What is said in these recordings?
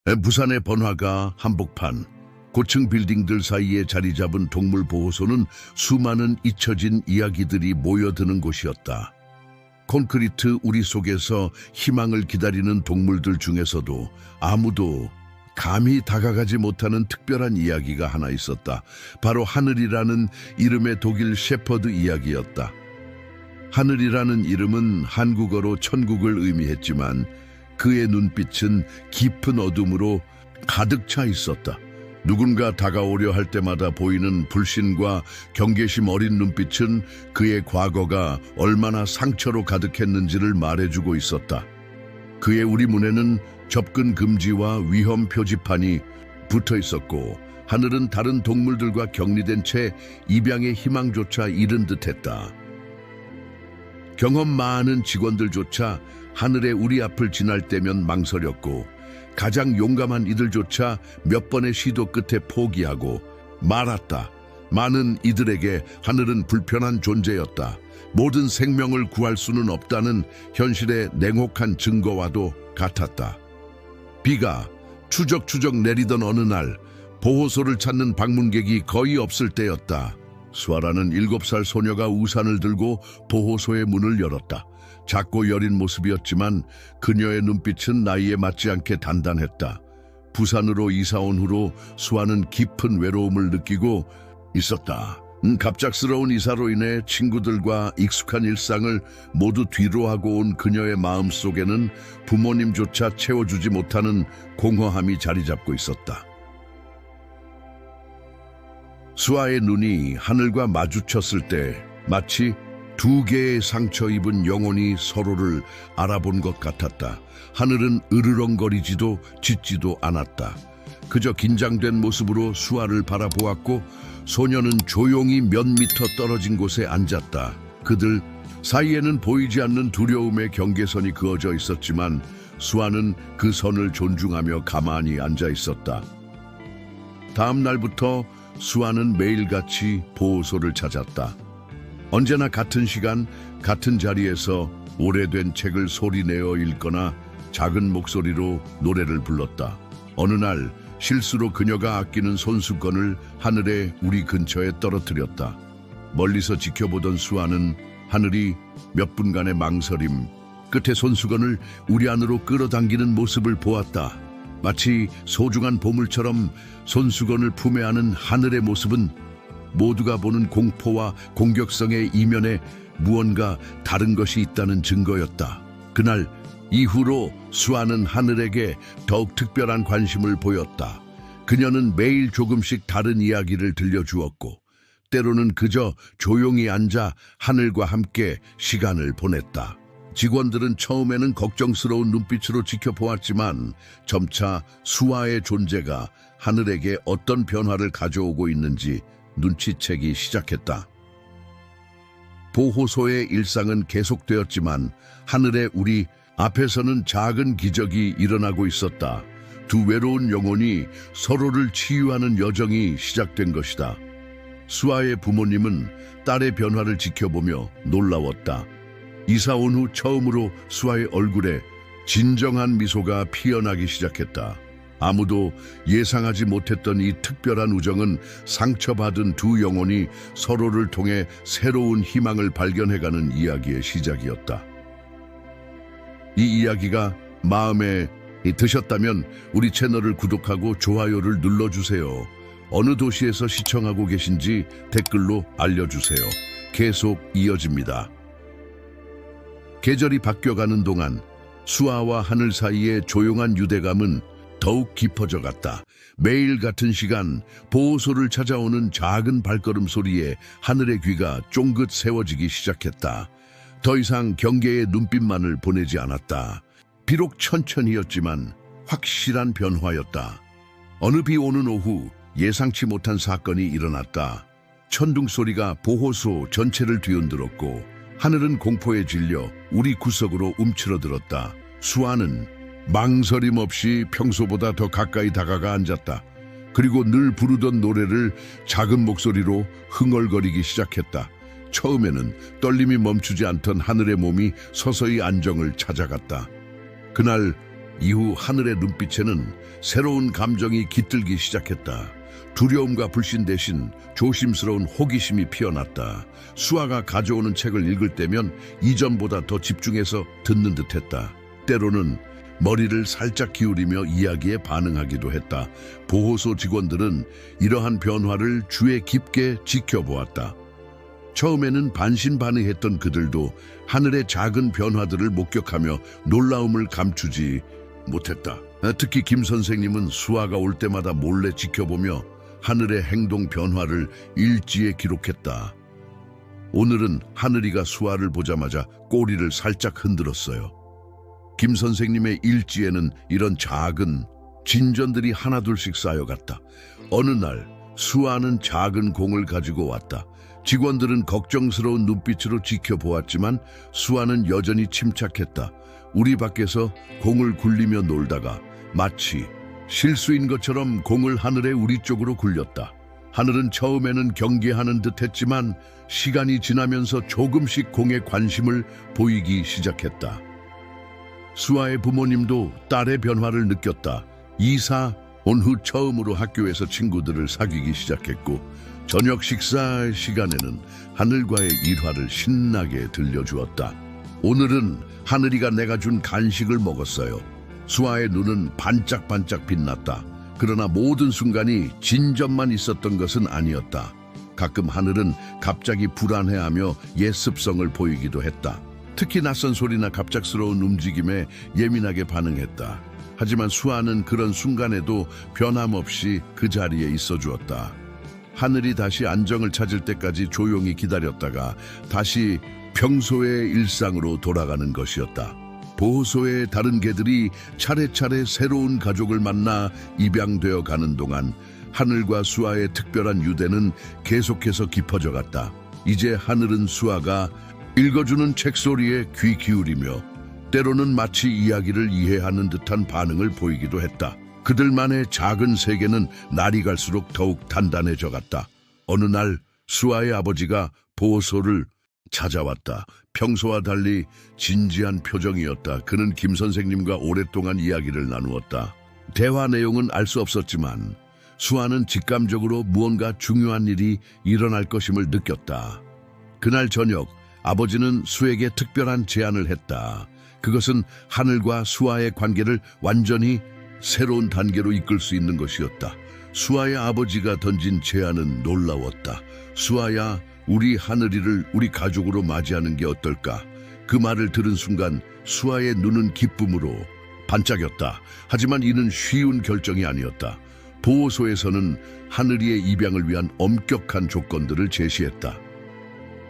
부산의 번화가 한복판, 고층 빌딩들 사이에 자리 잡은 동물보호소는 수많은 잊혀진 이야기들이 모여드는 곳이었다. 콘크리트 우리 속에서 희망을 기다리는 동물들 중에서도 아무도 감히 다가가지 못하는 특별한 이야기가 하나 있었다. 바로 하늘이라는 이름의 독일 셰퍼드 이야기였다. 하늘이라는 이름은 한국어로 천국을 의미했지만 그의 눈빛은 깊은 어둠으로 가득 차 있었다. 누군가 다가오려 할 때마다 보이는 불신과 경계심 어린 눈빛은 그의 과거가 얼마나 상처로 가득했는지를 말해주고 있었다. 그의 우리문에는 접근 금지와 위험 표지판이 붙어 있었고 하늘은 다른 동물들과 격리된 채 입양의 희망조차 잃은 듯했다. 경험 많은 직원들조차 하늘의 우리 앞을 지날 때면 망설였고 가장 용감한 이들조차 몇 번의 시도 끝에 포기하고 말았다. 많은 이들에게 하늘은 불편한 존재였다. 모든 생명을 구할 수는 없다는 현실의 냉혹한 증거와도 같았다. 비가 추적추적 내리던 어느 날 보호소를 찾는 방문객이 거의 없을 때였다. 수아라는 7살 소녀가 우산을 들고 보호소의 문을 열었다. 작고 여린 모습이었지만 그녀의 눈빛은 나이에 맞지 않게 단단했다. 부산으로 이사 온 후로 수아는 깊은 외로움을 느끼고 있었다. 갑작스러운 이사로 인해 친구들과 익숙한 일상을 모두 뒤로하고 온 그녀의 마음속에는 부모님조차 채워주지 못하는 공허함이 자리 잡고 있었다. 수아의 눈이 하늘과 마주쳤을 때 마치 두 개의 상처 입은 영혼이 서로를 알아본 것 같았다. 하늘은 으르렁거리지도 짖지도 않았다. 그저 긴장된 모습으로 수아를 바라보았고 소녀는 조용히 몇 미터 떨어진 곳에 앉았다. 그들 사이에는 보이지 않는 두려움의 경계선이 그어져 있었지만 수아는 그 선을 존중하며 가만히 앉아 있었다. 다음 날부터 수아는 매일같이 보호소를 찾았다. 언제나 같은 시간, 같은 자리에서 오래된 책을 소리내어 읽거나 작은 목소리로 노래를 불렀다. 어느 날 실수로 그녀가 아끼는 손수건을 하늘에 우리 근처에 떨어뜨렸다. 멀리서 지켜보던 수아는 하늘이 몇 분간의 망설임 끝에 손수건을 우리 안으로 끌어당기는 모습을 보았다. 마치 소중한 보물처럼 손수건을 품에 안은 하늘의 모습은 모두가 보는 공포와 공격성의 이면에 무언가 다른 것이 있다는 증거였다. 그날 이후로 수아는 하늘에게 더욱 특별한 관심을 보였다. 그녀는 매일 조금씩 다른 이야기를 들려주었고 때로는 그저 조용히 앉아 하늘과 함께 시간을 보냈다. 직원들은 처음에는 걱정스러운 눈빛으로 지켜보았지만 점차 수아의 존재가 하늘에게 어떤 변화를 가져오고 있는지 눈치채기 시작했다. 보호소의 일상은 계속되었지만 하늘의 우리 앞에서는 작은 기적이 일어나고 있었다. 두 외로운 영혼이 서로를 치유하는 여정이 시작된 것이다. 수아의 부모님은 딸의 변화를 지켜보며 놀라웠다. 이사 온 후 처음으로 수아의 얼굴에 진정한 미소가 피어나기 시작했다. 아무도 예상하지 못했던 이 특별한 우정은 상처받은 두 영혼이 서로를 통해 새로운 희망을 발견해가는 이야기의 시작이었다. 이 이야기가 마음에 드셨다면 우리 채널을 구독하고 좋아요를 눌러주세요. 어느 도시에서 시청하고 계신지 댓글로 알려주세요. 계속 이어집니다. 계절이 바뀌어가는 동안 수아와 하늘 사이의 조용한 유대감은 더욱 깊어져 갔다. 매일 같은 시간 보호소를 찾아오는 작은 발걸음 소리에 하늘의 귀가 쫑긋 세워지기 시작했다. 더 이상 경계의 눈빛만을 보내지 않았다. 비록 천천히였지만 확실한 변화였다. 어느 비 오는 오후 예상치 못한 사건이 일어났다. 천둥 소리가 보호소 전체를 뒤흔들었고 하늘은 공포에 질려 우리 구석으로 움츠러들었다. 수아는 망설임 없이 평소보다 더 가까이 다가가 앉았다. 그리고 늘 부르던 노래를 작은 목소리로 흥얼거리기 시작했다. 처음에는 떨림이 멈추지 않던 하늘의 몸이 서서히 안정을 찾아갔다. 그날 이후 하늘의 눈빛에는 새로운 감정이 깃들기 시작했다. 두려움과 불신 대신 조심스러운 호기심이 피어났다. 수아가 가져오는 책을 읽을 때면 이전보다 더 집중해서 듣는 듯했다. 때로는 머리를 살짝 기울이며 이야기에 반응하기도 했다. 보호소 직원들은 이러한 변화를 주의 깊게 지켜보았다. 처음에는 반신반의했던 그들도 하늘의 작은 변화들을 목격하며 놀라움을 감추지 못했다. 특히 김 선생님은 수아가 올 때마다 몰래 지켜보며 하늘의 행동 변화를 일지에 기록했다. 오늘은 하늘이가 수아를 보자마자 꼬리를 살짝 흔들었어요. 김 선생님의 일지에는 이런 작은 진전들이 하나둘씩 쌓여갔다. 어느 날 수아는 작은 공을 가지고 왔다. 직원들은 걱정스러운 눈빛으로 지켜보았지만 수아는 여전히 침착했다. 우리 밖에서 공을 굴리며 놀다가 마치 실수인 것처럼 공을 하늘에 우리 쪽으로 굴렸다. 하늘은 처음에는 경계하는 듯 했지만 시간이 지나면서 조금씩 공에 관심을 보이기 시작했다. 수아의 부모님도 딸의 변화를 느꼈다. 이사 온 후 처음으로 학교에서 친구들을 사귀기 시작했고 저녁 식사 시간에는 하늘과의 일화를 신나게 들려주었다. 오늘은 하늘이가 내가 준 간식을 먹었어요. 수아의 눈은 반짝반짝 빛났다. 그러나 모든 순간이 진전만 있었던 것은 아니었다. 가끔 하늘은 갑자기 불안해하며 예습성을 보이기도 했다. 특히 낯선 소리나 갑작스러운 움직임에 예민하게 반응했다. 하지만 수아는 그런 순간에도 변함없이 그 자리에 있어 주었다. 하늘이 다시 안정을 찾을 때까지 조용히 기다렸다가 다시 평소의 일상으로 돌아가는 것이었다. 보호소의 다른 개들이 차례차례 새로운 가족을 만나 입양되어 가는 동안 하늘과 수아의 특별한 유대는 계속해서 깊어져 갔다. 이제 하늘은 수아가 읽어주는 책 소리에 귀 기울이며 때로는 마치 이야기를 이해하는 듯한 반응을 보이기도 했다. 그들만의 작은 세계는 날이 갈수록 더욱 단단해져 갔다. 어느 날 수아의 아버지가 보호소를 찾아왔다. 평소와 달리 진지한 표정이었다. 그는 김 선생님과 오랫동안 이야기를 나누었다. 대화 내용은 알 수 없었지만 수아는 직감적으로 무언가 중요한 일이 일어날 것임을 느꼈다. 그날 저녁 아버지는 수에게 특별한 제안을 했다. 그것은 하늘과 수아의 관계를 완전히 새로운 단계로 이끌 수 있는 것이었다. 수아의 아버지가 던진 제안은 놀라웠다. 수아야, 우리 하늘이를 우리 가족으로 맞이하는 게 어떨까? 그 말을 들은 순간 수아의 눈은 기쁨으로 반짝였다. 하지만 이는 쉬운 결정이 아니었다. 보호소에서는 하늘이의 입양을 위한 엄격한 조건들을 제시했다.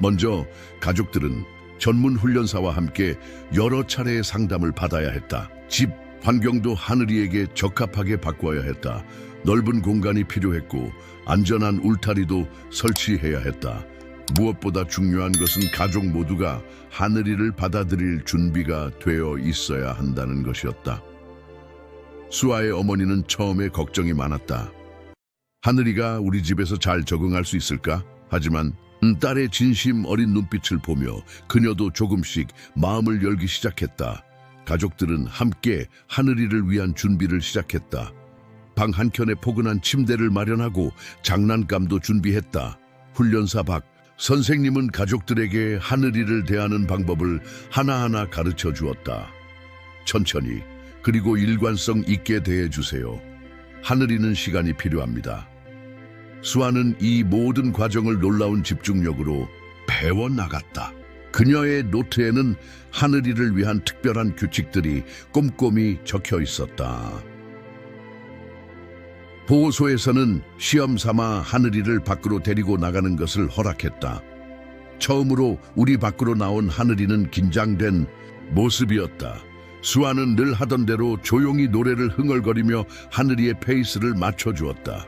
먼저 가족들은 전문 훈련사와 함께 여러 차례의 상담을 받아야 했다. 집 환경도 하늘이에게 적합하게 바꿔야 했다. 넓은 공간이 필요했고 안전한 울타리도 설치해야 했다. 무엇보다 중요한 것은 가족 모두가 하늘이를 받아들일 준비가 되어 있어야 한다는 것이었다. 수아의 어머니는 처음에 걱정이 많았다. 하늘이가 우리 집에서 잘 적응할 수 있을까? 하지만 딸의 진심 어린 눈빛을 보며 그녀도 조금씩 마음을 열기 시작했다. 가족들은 함께 하늘이를 위한 준비를 시작했다. 방 한켠에 포근한 침대를 마련하고 장난감도 준비했다. 훈련사 박 선생님은 가족들에게 하늘이를 대하는 방법을 하나하나 가르쳐 주었다. 천천히 그리고 일관성 있게 대해주세요. 하늘이는 시간이 필요합니다. 수아는 이 모든 과정을 놀라운 집중력으로 배워나갔다. 그녀의 노트에는 하늘이를 위한 특별한 규칙들이 꼼꼼히 적혀 있었다. 보호소에서는 시험 삼아 하늘이를 밖으로 데리고 나가는 것을 허락했다. 처음으로 우리 밖으로 나온 하늘이는 긴장된 모습이었다. 수아는 늘 하던 대로 조용히 노래를 흥얼거리며 하늘이의 페이스를 맞춰주었다.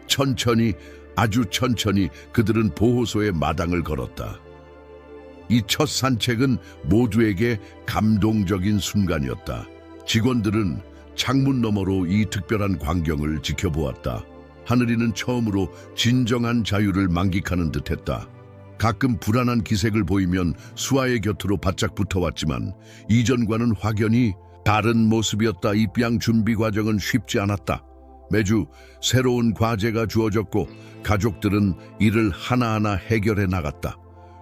천천히, 아주 천천히 그들은 보호소의 마당을 걸었다. 이 첫 산책은 모두에게 감동적인 순간이었다. 직원들은 창문 너머로 이 특별한 광경을 지켜보았다. 하늘이는 처음으로 진정한 자유를 만끽하는 듯했다. 가끔 불안한 기색을 보이면 수아의 곁으로 바짝 붙어왔지만 이전과는 확연히 다른 모습이었다. 입양 준비 과정은 쉽지 않았다. 매주 새로운 과제가 주어졌고 가족들은 이를 하나하나 해결해 나갔다.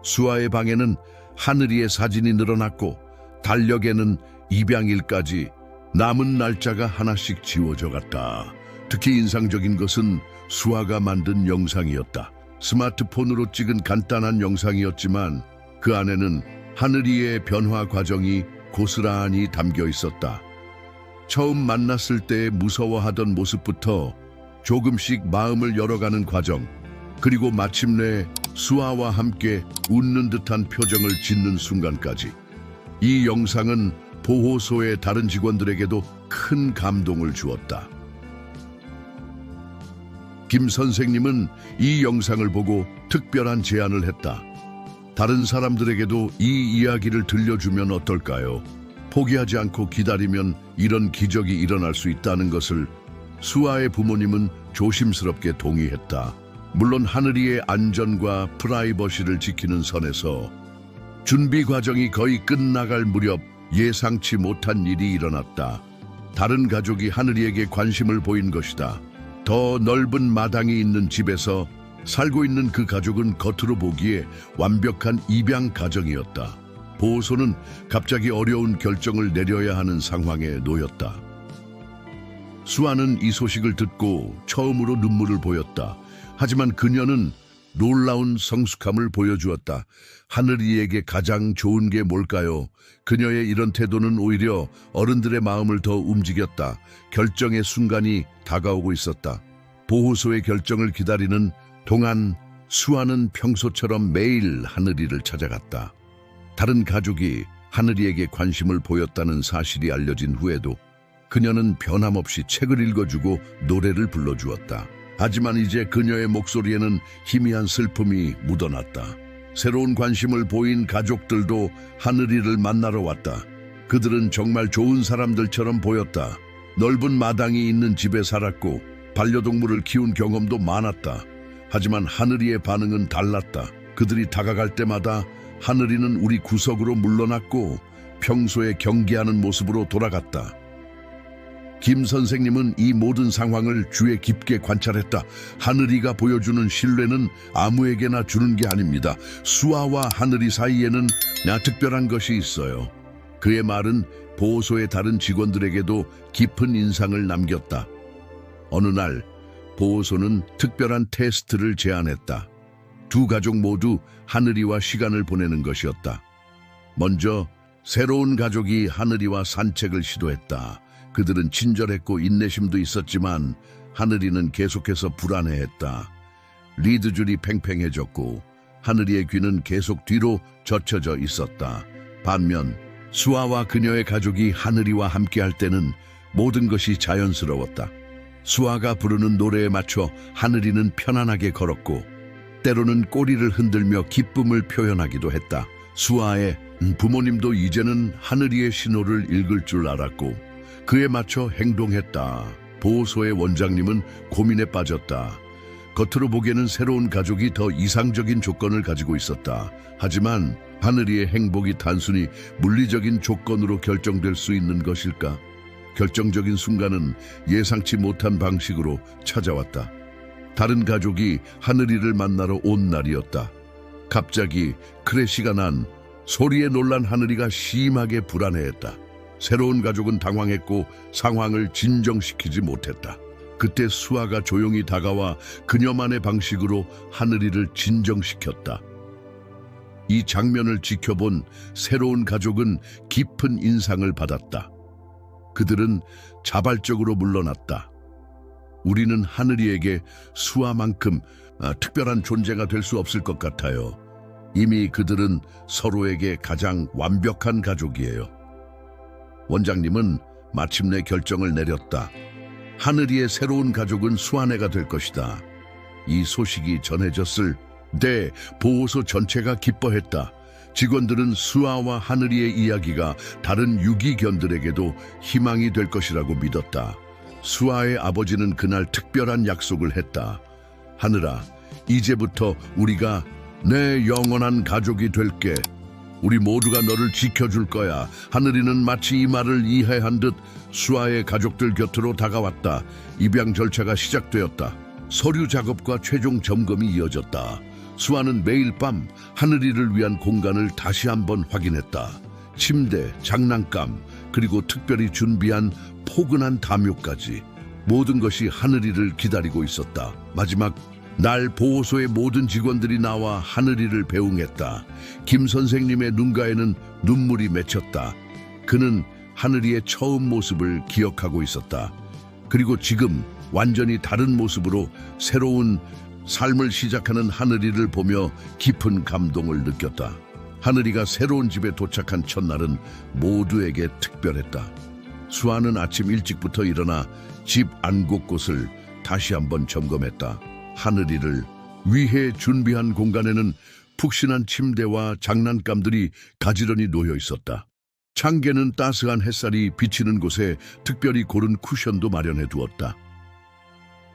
수아의 방에는 하늘이의 사진이 늘어났고 달력에는 입양일까지 남은 날짜가 하나씩 지워져 갔다. 특히 인상적인 것은 수아가 만든 영상이었다. 스마트폰으로 찍은 간단한 영상이었지만 그 안에는 하늘이의 변화 과정이 고스란히 담겨 있었다. 처음 만났을 때 무서워하던 모습부터 조금씩 마음을 열어가는 과정, 그리고 마침내 수아와 함께 웃는 듯한 표정을 짓는 순간까지. 이 영상은 보호소의 다른 직원들에게도 큰 감동을 주었다. 김 선생님은 이 영상을 보고 특별한 제안을 했다. 다른 사람들에게도 이 이야기를 들려주면 어떨까요? 포기하지 않고 기다리면 이런 기적이 일어날 수 있다는 것을. 수아의 부모님은 조심스럽게 동의했다. 물론 하늘이의 안전과 프라이버시를 지키는 선에서. 준비 과정이 거의 끝나갈 무렵 예상치 못한 일이 일어났다. 다른 가족이 하늘이에게 관심을 보인 것이다. 더 넓은 마당이 있는 집에서 살고 있는 그 가족은 겉으로 보기에 완벽한 입양 가정이었다. 보호소는 갑자기 어려운 결정을 내려야 하는 상황에 놓였다. 수아는 이 소식을 듣고 처음으로 눈물을 보였다. 하지만 그녀는 놀라운 성숙함을 보여주었다. 하늘이에게 가장 좋은 게 뭘까요? 그녀의 이런 태도는 오히려 어른들의 마음을 더 움직였다. 결정의 순간이 다가오고 있었다. 보호소의 결정을 기다리는 동안 수아는 평소처럼 매일 하늘이를 찾아갔다. 다른 가족이 하늘이에게 관심을 보였다는 사실이 알려진 후에도 그녀는 변함없이 책을 읽어주고 노래를 불러주었다. 하지만 이제 그녀의 목소리에는 희미한 슬픔이 묻어났다. 새로운 관심을 보인 가족들도 하늘이를 만나러 왔다. 그들은 정말 좋은 사람들처럼 보였다. 넓은 마당이 있는 집에 살았고 반려동물을 키운 경험도 많았다. 하지만 하늘이의 반응은 달랐다. 그들이 다가갈 때마다 하늘이는 우리 구석으로 물러났고 평소에 경계하는 모습으로 돌아갔다. 김 선생님은 이 모든 상황을 주의 깊게 관찰했다. 하늘이가 보여주는 신뢰는 아무에게나 주는 게 아닙니다. 수아와 하늘이 사이에는 특별한 것이 있어요. 그의 말은 보호소의 다른 직원들에게도 깊은 인상을 남겼다. 어느 날 보호소는 특별한 테스트를 제안했다. 두 가족 모두 하늘이와 시간을 보내는 것이었다. 먼저 새로운 가족이 하늘이와 산책을 시도했다. 그들은 친절했고 인내심도 있었지만 하늘이는 계속해서 불안해했다. 리드줄이 팽팽해졌고 하늘이의 귀는 계속 뒤로 젖혀져 있었다. 반면 수아와 그녀의 가족이 하늘이와 함께할 때는 모든 것이 자연스러웠다. 수아가 부르는 노래에 맞춰 하늘이는 편안하게 걸었고 때로는 꼬리를 흔들며 기쁨을 표현하기도 했다. 수아의 부모님도 이제는 하늘이의 신호를 읽을 줄 알았고 그에 맞춰 행동했다. 보호소의 원장님은 고민에 빠졌다. 겉으로 보기에는 새로운 가족이 더 이상적인 조건을 가지고 있었다. 하지만 하늘이의 행복이 단순히 물리적인 조건으로 결정될 수 있는 것일까? 결정적인 순간은 예상치 못한 방식으로 찾아왔다. 다른 가족이 하늘이를 만나러 온 날이었다. 갑자기 크래시가 난 소리에 놀란 하늘이가 심하게 불안해했다. 새로운 가족은 당황했고 상황을 진정시키지 못했다. 그때 수아가 조용히 다가와 그녀만의 방식으로 하늘이를 진정시켰다. 이 장면을 지켜본 새로운 가족은 깊은 인상을 받았다. 그들은 자발적으로 물러났다. 우리는 하늘이에게 수아만큼 특별한 존재가 될 수 없을 것 같아요. 이미 그들은 서로에게 가장 완벽한 가족이에요. 원장님은 마침내 결정을 내렸다. 하늘이의 새로운 가족은 수아네가 될 것이다. 이 소식이 전해졌을 때 보호소 전체가 기뻐했다. 직원들은 수아와 하늘이의 이야기가 다른 유기견들에게도 희망이 될 것이라고 믿었다. 수아의 아버지는 그날 특별한 약속을 했다. 하늘아, 이제부터 우리가 내 영원한 가족이 될게. 우리 모두가 너를 지켜줄 거야. 하늘이는 마치 이 말을 이해한 듯 수아의 가족들 곁으로 다가왔다. 입양 절차가 시작되었다. 서류 작업과 최종 점검이 이어졌다. 수아는 매일 밤 하늘이를 위한 공간을 다시 한번 확인했다. 침대, 장난감, 그리고 특별히 준비한 포근한 담요까지 모든 것이 하늘이를 기다리고 있었다. 마지막 날 보호소의 모든 직원들이 나와 하늘이를 배웅했다. 김 선생님의 눈가에는 눈물이 맺혔다. 그는 하늘이의 처음 모습을 기억하고 있었다. 그리고 지금 완전히 다른 모습으로 새로운 삶을 시작하는 하늘이를 보며 깊은 감동을 느꼈다. 하늘이가 새로운 집에 도착한 첫날은 모두에게 특별했다. 수아는 아침 일찍부터 일어나 집 안 곳곳을 다시 한번 점검했다. 하늘이를 위해 준비한 공간에는 푹신한 침대와 장난감들이 가지런히 놓여 있었다. 창계는 따스한 햇살이 비치는 곳에 특별히 고른 쿠션도 마련해 두었다.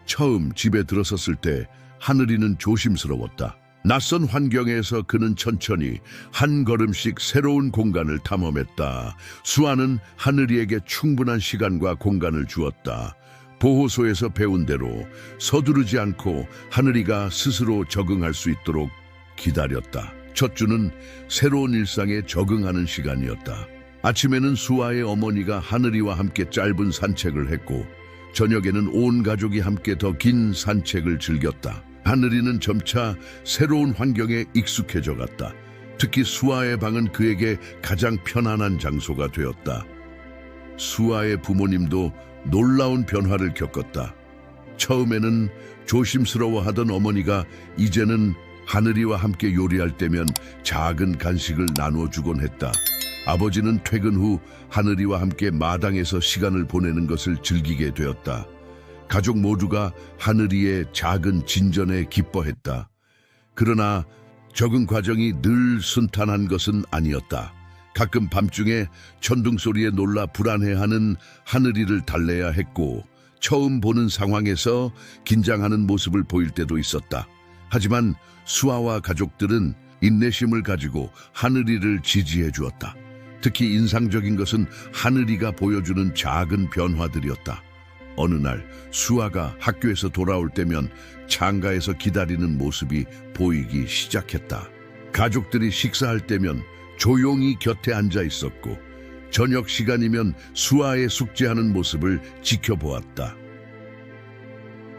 처음 집에 들어섰을 때 하늘이는 조심스러웠다. 낯선 환경에서 그는 천천히 한 걸음씩 새로운 공간을 탐험했다. 수아는 하늘이에게 충분한 시간과 공간을 주었다. 보호소에서 배운 대로 서두르지 않고 하늘이가 스스로 적응할 수 있도록 기다렸다. 첫 주는 새로운 일상에 적응하는 시간이었다. 아침에는 수아의 어머니가 하늘이와 함께 짧은 산책을 했고 저녁에는 온 가족이 함께 더 긴 산책을 즐겼다. 하늘이는 점차 새로운 환경에 익숙해져 갔다. 특히 수아의 방은 그에게 가장 편안한 장소가 되었다. 수아의 부모님도 놀라운 변화를 겪었다. 처음에는 조심스러워하던 어머니가 이제는 하늘이와 함께 요리할 때면 작은 간식을 나눠주곤 했다. 아버지는 퇴근 후 하늘이와 함께 마당에서 시간을 보내는 것을 즐기게 되었다. 가족 모두가 하늘이의 작은 진전에 기뻐했다. 그러나 적응 과정이 늘 순탄한 것은 아니었다. 가끔 밤중에 천둥 소리에 놀라 불안해하는 하늘이를 달래야 했고 처음 보는 상황에서 긴장하는 모습을 보일 때도 있었다. 하지만 수아와 가족들은 인내심을 가지고 하늘이를 지지해 주었다. 특히 인상적인 것은 하늘이가 보여주는 작은 변화들이었다. 어느 날 수아가 학교에서 돌아올 때면 창가에서 기다리는 모습이 보이기 시작했다. 가족들이 식사할 때면 조용히 곁에 앉아 있었고 저녁 시간이면 수아의 숙제하는 모습을 지켜보았다.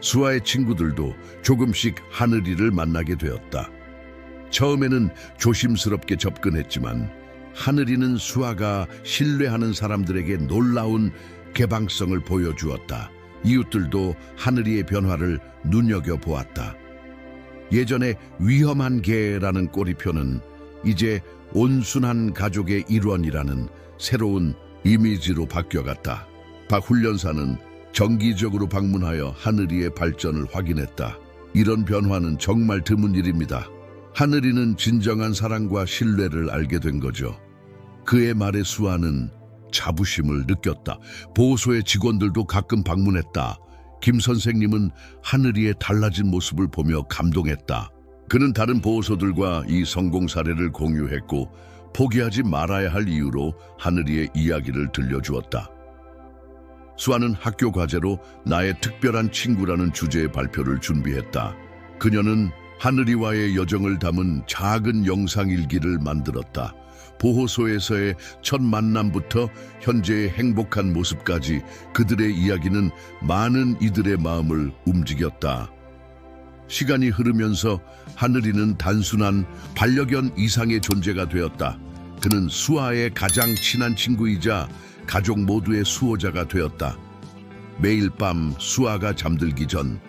수아의 친구들도 조금씩 하늘이를 만나게 되었다. 처음에는 조심스럽게 접근했지만 하늘이는 수아가 신뢰하는 사람들에게 놀라운 개방성을 보여주었다. 이웃들도 하늘이의 변화를 눈여겨보았다. 예전에 위험한 개라는 꼬리표는 이제 온순한 가족의 일원이라는 새로운 이미지로 바뀌어갔다. 박 훈련사는 정기적으로 방문하여 하늘이의 발전을 확인했다. 이런 변화는 정말 드문 일입니다. 하늘이는 진정한 사랑과 신뢰를 알게 된 거죠. 그의 말에 수아는 자부심을 느꼈다. 보호소의 직원들도 가끔 방문했다. 김 선생님은 하늘이의 달라진 모습을 보며 감동했다. 그는 다른 보호소들과 이 성공 사례를 공유했고 포기하지 말아야 할 이유로 하늘이의 이야기를 들려주었다. 수아는 학교 과제로 나의 특별한 친구라는 주제의 발표를 준비했다. 그녀는 하늘이와의 여정을 담은 작은 영상일기를 만들었다. 보호소에서의 첫 만남부터 현재의 행복한 모습까지 그들의 이야기는 많은 이들의 마음을 움직였다. 시간이 흐르면서 하늘이는 단순한 반려견 이상의 존재가 되었다. 그는 수아의 가장 친한 친구이자 가족 모두의 수호자가 되었다. 매일 밤 수아가 잠들기 전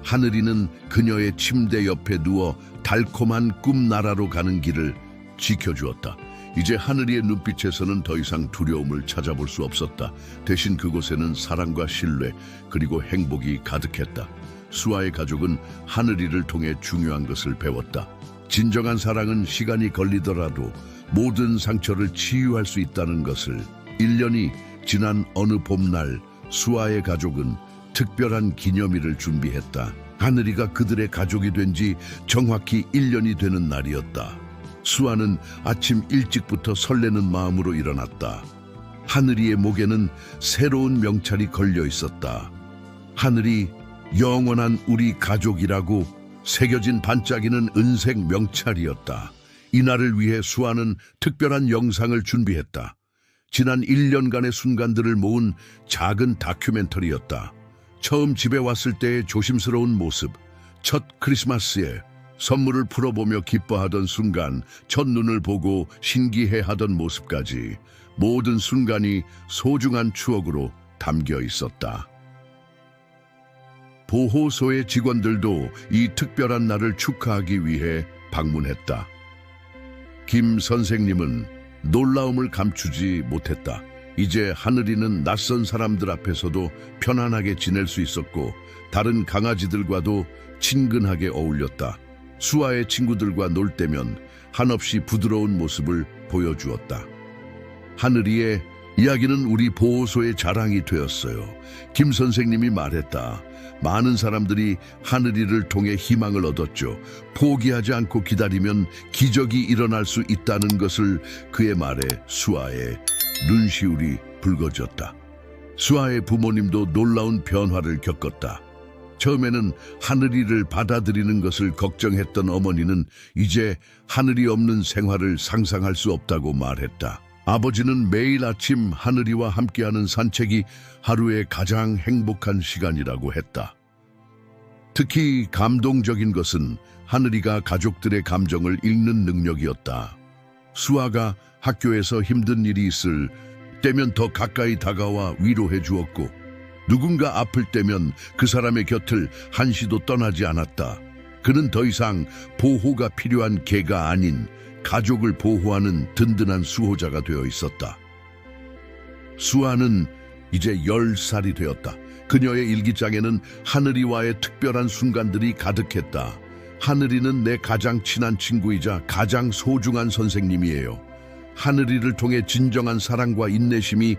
하늘이는 그녀의 침대 옆에 누워 달콤한 꿈나라로 가는 길을 지켜주었다. 이제 하늘이의 눈빛에서는 더 이상 두려움을 찾아볼 수 없었다. 대신 그곳에는 사랑과 신뢰 그리고 행복이 가득했다. 수아의 가족은 하늘이를 통해 중요한 것을 배웠다. 진정한 사랑은 시간이 걸리더라도 모든 상처를 치유할 수 있다는 것을. 1년이 지난 어느 봄날 수아의 가족은 특별한 기념일을 준비했다. 하늘이가 그들의 가족이 된 지 정확히 1년이 되는 날이었다. 수아는 아침 일찍부터 설레는 마음으로 일어났다. 하늘이의 목에는 새로운 명찰이 걸려 있었다. 하늘이 영원한 우리 가족이라고 새겨진 반짝이는 은색 명찰이었다. 이날을 위해 수아는 특별한 영상을 준비했다. 지난 1년간의 순간들을 모은 작은 다큐멘터리였다. 처음 집에 왔을 때의 조심스러운 모습, 첫 크리스마스에 선물을 풀어보며 기뻐하던 순간, 첫눈을 보고 신기해하던 모습까지 모든 순간이 소중한 추억으로 담겨 있었다. 보호소의 직원들도 이 특별한 날을 축하하기 위해 방문했다. 김 선생님은 놀라움을 감추지 못했다. 이제 하늘이는 낯선 사람들 앞에서도 편안하게 지낼 수 있었고 다른 강아지들과도 친근하게 어울렸다. 수아의 친구들과 놀 때면 한없이 부드러운 모습을 보여주었다. 하늘이의 이야기는 우리 보호소의 자랑이 되었어요. 김 선생님이 말했다. 많은 사람들이 하늘이를 통해 희망을 얻었죠. 포기하지 않고 기다리면 기적이 일어날 수 있다는 것을. 그의 말에 수아의 눈시울이 붉어졌다. 수아의 부모님도 놀라운 변화를 겪었다. 처음에는 하늘이를 받아들이는 것을 걱정했던 어머니는 이제 하늘이 없는 생활을 상상할 수 없다고 말했다. 아버지는 매일 아침 하늘이와 함께하는 산책이 하루의 가장 행복한 시간이라고 했다. 특히 감동적인 것은 하늘이가 가족들의 감정을 읽는 능력이었다. 수아가 학교에서 힘든 일이 있을 때면 더 가까이 다가와 위로해 주었고, 누군가 아플 때면 그 사람의 곁을 한시도 떠나지 않았다. 그는 더 이상 보호가 필요한 개가 아닌 가족을 보호하는 든든한 수호자가 되어 있었다. 수아는 이제 10살이 되었다. 그녀의 일기장에는 하늘이와의 특별한 순간들이 가득했다. 하늘이는 내 가장 친한 친구이자 가장 소중한 선생님이에요. 하늘이를 통해 진정한 사랑과 인내심이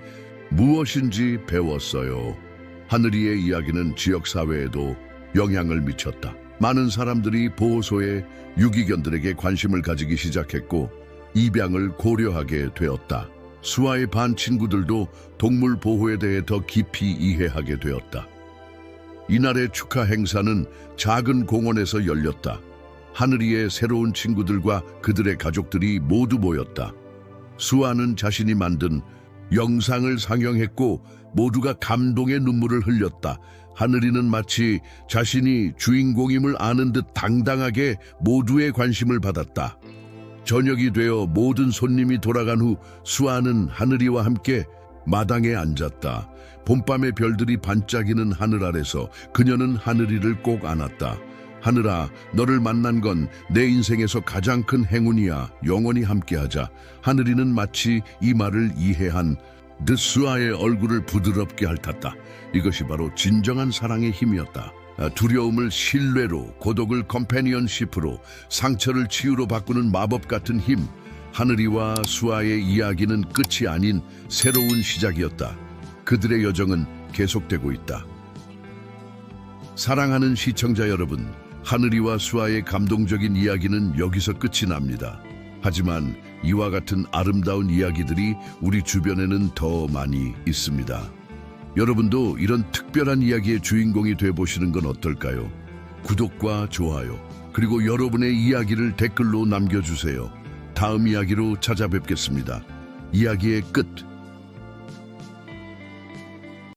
무엇인지 배웠어요. 하늘이의 이야기는 지역사회에도 영향을 미쳤다. 많은 사람들이 보호소의 유기견들에게 관심을 가지기 시작했고 입양을 고려하게 되었다. 수아의 반 친구들도 동물 보호에 대해 더 깊이 이해하게 되었다. 이날의 축하 행사는 작은 공원에서 열렸다. 하늘이의 새로운 친구들과 그들의 가족들이 모두 모였다. 수아는 자신이 만든 영상을 상영했고 모두가 감동의 눈물을 흘렸다. 하늘이는 마치 자신이 주인공임을 아는 듯 당당하게 모두의 관심을 받았다. 저녁이 되어 모든 손님이 돌아간 후 수아는 하늘이와 함께 마당에 앉았다. 봄밤의 별들이 반짝이는 하늘 아래서 그녀는 하늘이를 꼭 안았다. 하늘아, 너를 만난 건 내 인생에서 가장 큰 행운이야. 영원히 함께하자. 하늘이는 마치 이 말을 이해한 듯 수아의 얼굴을 부드럽게 핥았다. 이것이 바로 진정한 사랑의 힘이었다. 두려움을 신뢰로, 고독을 컴패니언십으로, 상처를 치유로 바꾸는 마법 같은 힘. 하늘이와 수아의 이야기는 끝이 아닌 새로운 시작이었다. 그들의 여정은 계속되고 있다. 사랑하는 시청자 여러분, 하늘이와 수아의 감동적인 이야기는 여기서 끝이 납니다. 하지만 이와 같은 아름다운 이야기들이 우리 주변에는 더 많이 있습니다. 여러분도 이런 특별한 이야기의 주인공이 되어보시는 건 어떨까요? 구독과 좋아요, 그리고 여러분의 이야기를 댓글로 남겨주세요. 다음 이야기로 찾아뵙겠습니다. 이야기의 끝.